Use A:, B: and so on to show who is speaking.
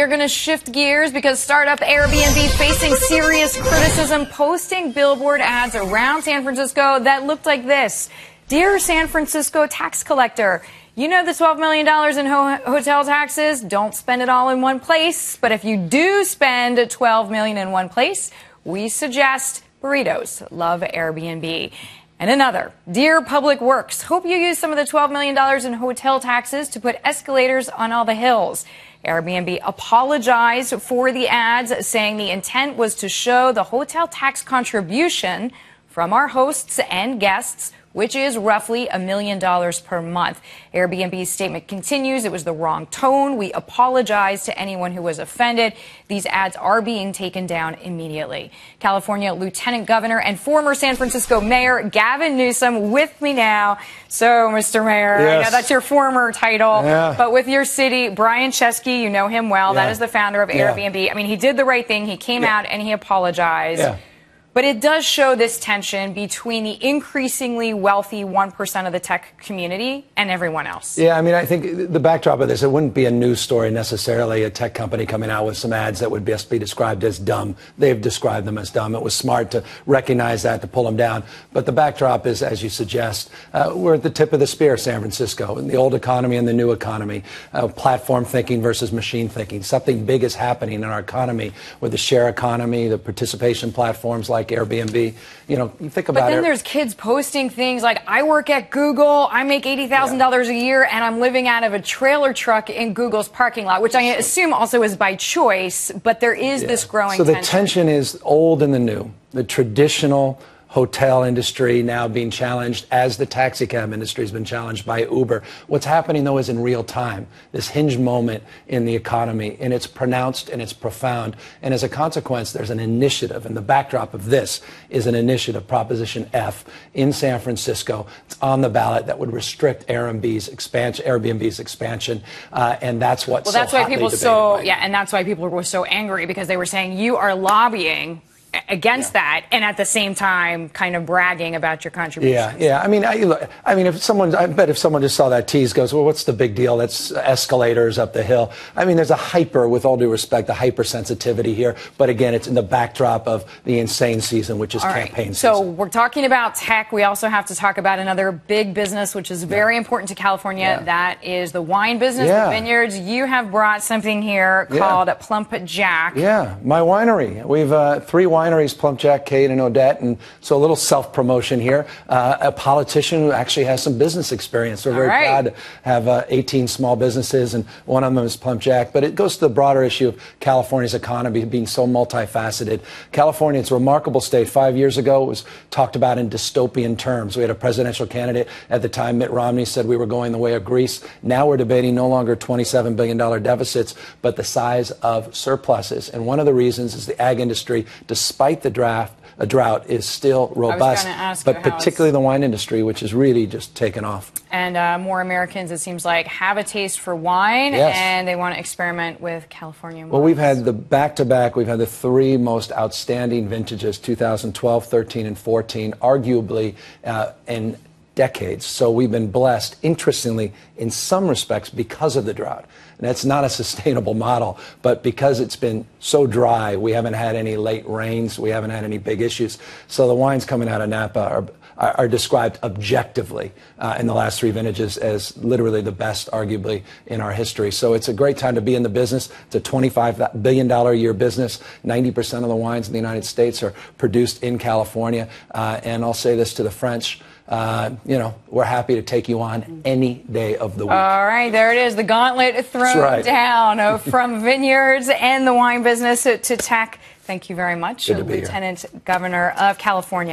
A: They're going to shift gears because startup Airbnb facing serious criticism, posting billboard ads around San Francisco that looked like this. Dear San Francisco tax collector, you know the $12 million in hotel taxes? Don't spend it all in one place. But if you do spend $12 million in one place, we suggest burritos. Love Airbnb. And another, Dear Public Works, hope you use some of the $12 million in hotel taxes to put escalators on all the hills. Airbnb apologized for the ads, saying the intent was to show the hotel tax contribution from our hosts and guests, which is roughly $1 million per month. Airbnb's statement continues. It was the wrong tone. We apologize to anyone who was offended. These ads are being taken down immediately. California Lieutenant Governor and former San Francisco Mayor Gavin Newsom with me now. So, Mr. Mayor,
B: yes.
A: I know that's your former title,
B: yeah.
A: But with your city, Brian Chesky, you know him well.
B: Yeah.
A: That is the founder of Airbnb. I mean, he did the right thing. He came out and he apologized.
B: Yeah.
A: But it does show this tension between the increasingly wealthy 1% of the tech community and everyone else.
B: Yeah, I mean, I think the backdrop of this, it wouldn't be a news story necessarily, a tech company coming out with some ads that would best be described as dumb. They've described them as dumb. It was smart to recognize that, to pull them down. But the backdrop is, as you suggest, we're at the tip of the spear, San Francisco, in the old economy and the new economy, platform thinking versus machine thinking. Something big is happening in our economy with the share economy, the participation platforms like Airbnb. You know, you think about it.
A: But then there's kids posting things like, I work at Google, I make $80,000 a year, and I'm living out of a trailer truck in Google's parking lot, which I assume also is by choice, but there is this growing tension.
B: So the tension is old and the new. The traditional hotel industry now being challenged as the taxi cab industry has been challenged by Uber. What's happening, though, is in real time, this hinge moment in the economy, and it's pronounced and it's profound. And as a consequence, there's an initiative, and the backdrop of this is an initiative, Proposition F, in San Francisco. It's on the ballot that would restrict Airbnb's expansion, and that's what's
A: well, that's
B: so
A: why
B: hotly
A: people
B: debated
A: so
B: right now.
A: and that's why people were so angry, because they were saying you are lobbying against that, and at the same time, kind of bragging about your contributions.
B: Yeah. I mean, I bet if someone just saw that tease, goes, well, what's the big deal? That's escalators up the hill. I mean, there's with all due respect, a hypersensitivity here. But again, it's in the backdrop of the insane season, which is campaign season.
A: So we're talking about tech. We also have to talk about another big business, which is very important to California. That is the wine business, the vineyards. You have brought something here called Plump Jack.
B: Yeah, my winery. We've 3 wineries, Plump Jack, Cade, and Odette, and so a little self-promotion here. A politician who actually has some business experience. We're very proud to have 18 small businesses, and one of them is Plump Jack. But it goes to the broader issue of California's economy being so multifaceted. California, it's a remarkable state. 5 years ago, it was talked about in dystopian terms. We had a presidential candidate at the time, Mitt Romney, said we were going the way of Greece. Now we're debating no longer $27 billion deficits, but the size of surpluses. And one of the reasons is the ag industry, despite the drought, is still robust, but particularly the wine industry, which has really just taken off.
A: And more Americans, it seems like, have a taste for wine, and they want to experiment with California wines.
B: Well, we've had the back-to-back, we've had the 3 most outstanding vintages, 2012, 13, and 14, arguably in decades. So we've been blessed, interestingly, in some respects, because of the drought. And that's not a sustainable model, but because it's been so dry, we haven't had any late rains, we haven't had any big issues. So the wines coming out of Napa are described objectively in the last 3 vintages as literally the best, arguably, in our history. So it's a great time to be in the business. It's a $25 billion a year business. 90% of the wines in the United States are produced in California. And I'll say this to the French, we're happy to take you on any day of the week.
A: All right, there it is, the gauntlet thrown down from vineyards and the wine business to tech. Thank you very much, Lieutenant Governor of California.